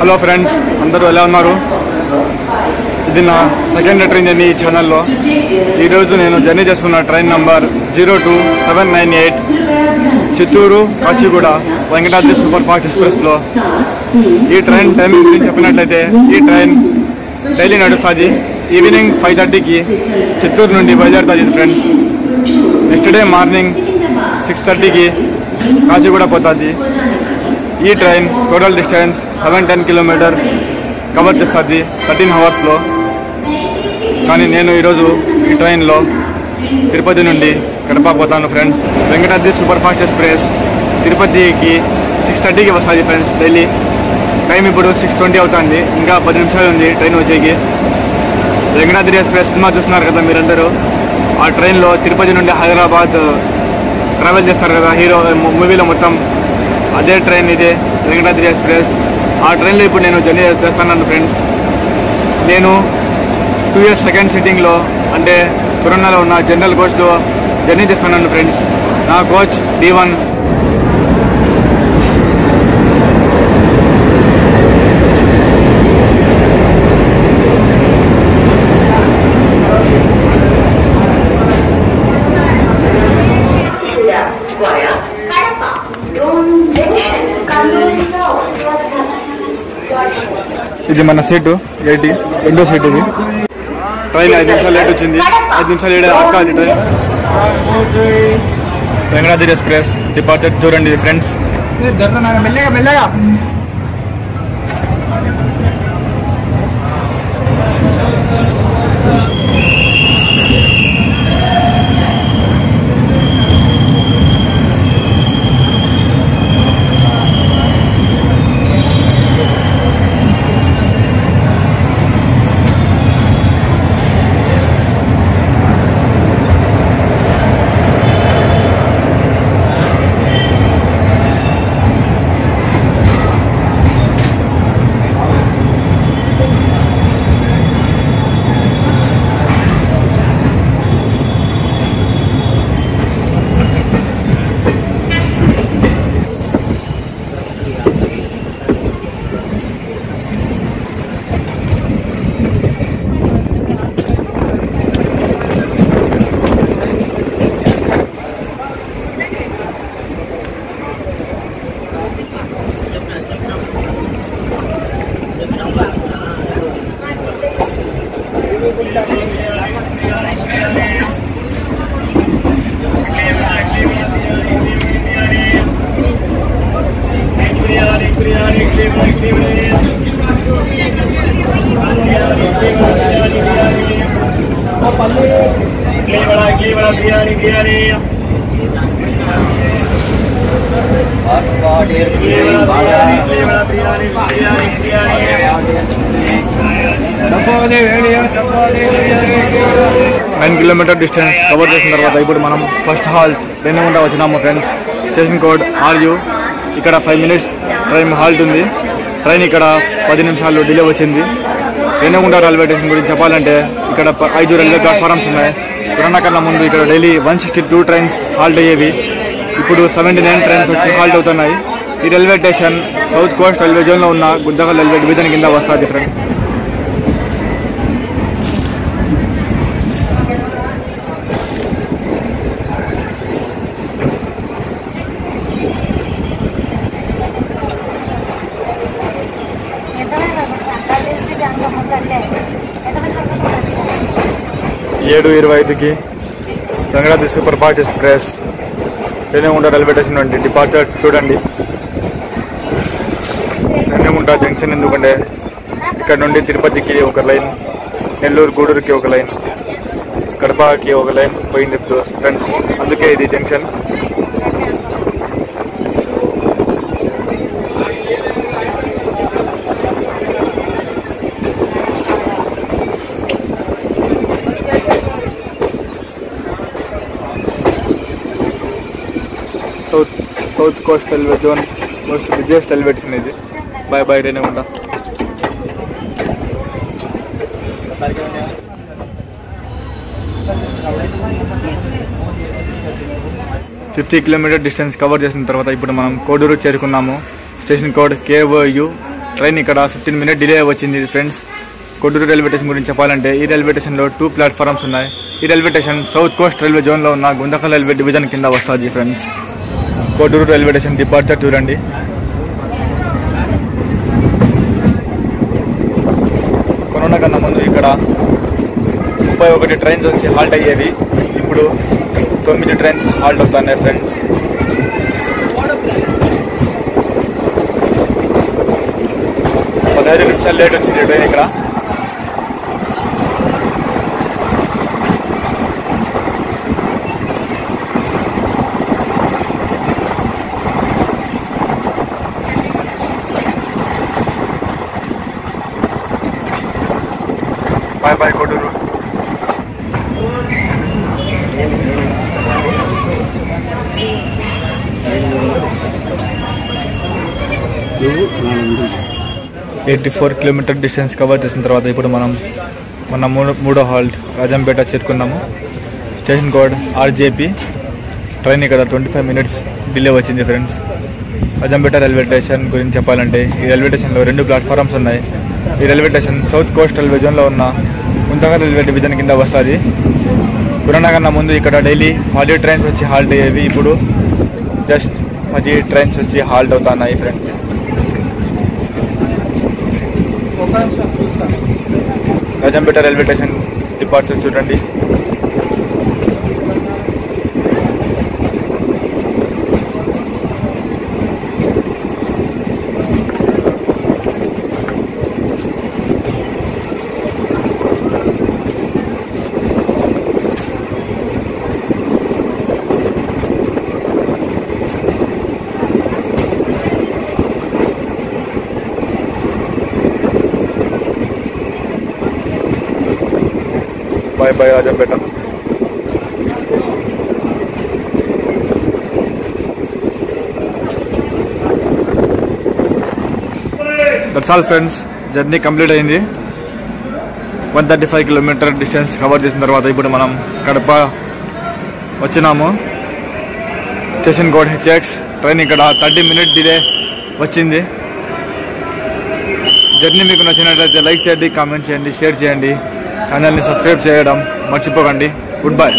Hello friends, అందరూ ఎలా ఉన్నారు? ఇది నా సెకండ్ ట్రైన్ జర్నీ ఈ ఛానల్లో. ఈరోజు నేను జర్నీ చేస్తున్న train number 02798 Chittoor Kacheguda Venkatadri super fast ఎక్స్ప్రెస్లో. ఈ ట్రైన్ టైమింగ్ గురించి చెప్పినట్లయితే ఈ ట్రైన్ డైలీ నడుస్తుంది. ఈవినింగ్ 5:30కి చిత్తూరు నుండి బయలుదేరుతుంది ఫ్రెండ్స్. నెక్స్ట్ డే మార్నింగ్ 6:30కి కాచిగూడ పోతుంది. ఈ train total distance 710 kilometre cover చేస్తుంది 13 అవర్స్లో. కానీ నేను ఈరోజు ఈ ట్రైన్లో తిరుపతి నుండి కడప పోతాను friends. Venkatadri super fast express తిరుపతికి 6:30కి వస్తుంది ఫ్రెండ్స్ డైలీ. టైం ఇప్పుడు 6:20 అవుతుంది. ఇంకా 10 నిమిషాలు ఉంది ట్రైన్ వచ్చేకి. వెంకటాద్రి ఎక్స్ప్రెస్ సినిమా చూస్తున్నారు కదా మీరందరూ. ఆ ట్రైన్లో తిరుపతి నుండి హైదరాబాద్ ట్రావెల్ చేస్తారు కదా హీరో మూవీలో మొత్తం. అదే ట్రైన్ ఇదే వెంకటాద్రి ఎక్స్ప్రెస్. ఆ ట్రైన్లో ఇప్పుడు నేను జర్నీ చేస్తున్నాను ఫ్రెండ్స్. నేను 2 years సెకండ్ సిట్టింగ్లో అంటే కరోనాలో ఉన్న జనరల్ కోచ్లో జర్నీ చేస్తున్నాను ఫ్రెండ్స్. నా కోచ్ D1. ఇది మన సీటు 80 రెండో సీట్. ఇది ట్రైన్ 5 నిమిషాలు లేట్ వచ్చింది. 5 నిమిషాలు లేట్ అక్కది ట్రైన్. వెంకటాద్రి ఎక్స్ప్రెస్ డిపార్చర్ చూడండి ఫ్రెండ్స్. మెల్లగా 9 కిలోమీటర్ డిస్టెన్స్ కవర్ చేసిన తర్వాత ఇప్పుడు మనం ఫస్ట్ హాల్ట్ రేణిగుంట వచ్చినాము ఫ్రెండ్స్. Station code RU. ఇక్కడ 5 minutes ట్రైన్ హాల్ట్ ఉంది. ట్రైన్ ఇక్కడ 10 నిమిషాలు డిలే వచ్చింది. రేణిగుంట రైల్వే స్టేషన్ గురించి చెప్పాలంటే ఇక్కడ 5 రైల్వే ప్లాట్ఫారమ్స్ ఉన్నాయి. కరోనా కన్నా ముందు ఇక్కడ డైలీ 162 ట్రైన్స్ హాల్ట్ అయ్యేవి. ఇప్పుడు 79 ట్రైన్స్ వచ్చి హాల్ట్ అవుతున్నాయి. ఈ railway station south coast railway జోన్లో ఉన్న గుంతకల్ రైల్వే డివిజన్ కింద వస్తుంది ఫ్రెండ్. ఏడు 25కి Venkatadri super fast express Renigunta railway station నుండి డిపార్చర్ చూడండి. రేణిగుంట జంక్షన్ ఎందుకంటే ఇక్కడ నుండి తిరుపతికి ఒక లైన్, నెల్లూరు గూడూరుకి ఒక లైన్, కడపకి ఒక లైన్ పోయింది ఫ్రెండ్స్. అందుకే ఇది junction. South coast railway zone most biggest railway station ఇది. Bye bye Renigunta. 50 kilometre distance cover చేసిన తర్వాత ఇప్పుడు మనం కోడూరు చేరుకున్నాము. స్టేషన్ కోడ్ KOU ట్రైన్ ఇక్కడ 15 minutes డిలే వచ్చింది ఫ్రెండ్స్. కొడూరు రైల్వే స్టేషన్ గురించి చెప్పాలంటే ఈ రైల్వే స్టేషన్లో 2 ప్లాట్ఫామ్స్ ఉన్నాయి. ఈ railway station south coast railway జోన్లో ఉన్న గుంతకల్ రైల్వే డివిజన్ కింద వస్తుంది friends. Koduru railway station departure చూడండి. కరోనా కన్నా ముందు ఇక్కడ 31 ట్రైన్స్ వచ్చి హాల్ట్ అయ్యేవి. ఇప్పుడు 9 ట్రైన్స్ హాల్ట్ అవుతున్నాయి ఫ్రెండ్స్. పదహైదు నిమిషాలు లేట్ వచ్చింది ట్రైన్ ఇక్కడ. Bye bye Koduru. Kilometre distance cover చేసిన తర్వాత ఇప్పుడు మనం మన మూడో హాల్ట్ రాజంపేట చేరుకున్నాము. Station code RJP. ట్రైన్ ఇక్కడ 25 minutes డిలే వచ్చింది ఫ్రెండ్స్. రాజంపేట రైల్వే స్టేషన్ గురించి చెప్పాలంటే ఈ రైల్వే స్టేషన్లో 2 ప్లాట్ఫామ్స్ ఉన్నాయి. ఈ railway station south coast railway జోన్లో ఉన్న గుంతకల్ రైల్వే డివిజన్ కింద వస్తుంది. కరోనా కన్నా ముందు ఇక్కడ డైలీ 40 ట్రైన్స్ వచ్చి హాల్ట్ అయ్యేవి. ఇప్పుడు జస్ట్ 10 ట్రైన్స్ వచ్చి హాల్ట్ అవుతున్నాయి friends. Rajampet railway station departure చూడండి. Bye bye Rajampet. That's all friends. Journey complete అయింది. 135 కిలోమీటర్ డిస్టెన్స్ కవర్ చేసిన తర్వాత ఇప్పుడు మనం కడప వచ్చినాము. Station code HX. ట్రైన్ ఇక్కడ 30 minutes డిలే వచ్చింది. జర్నీ మీకు నచ్చినట్లయితే లైక్ చేయండి, కామెంట్ చేయండి, షేర్ చేయండి. ఛానల్ని సబ్స్క్రైబ్ చేయడం మర్చిపోకండి. Good bye.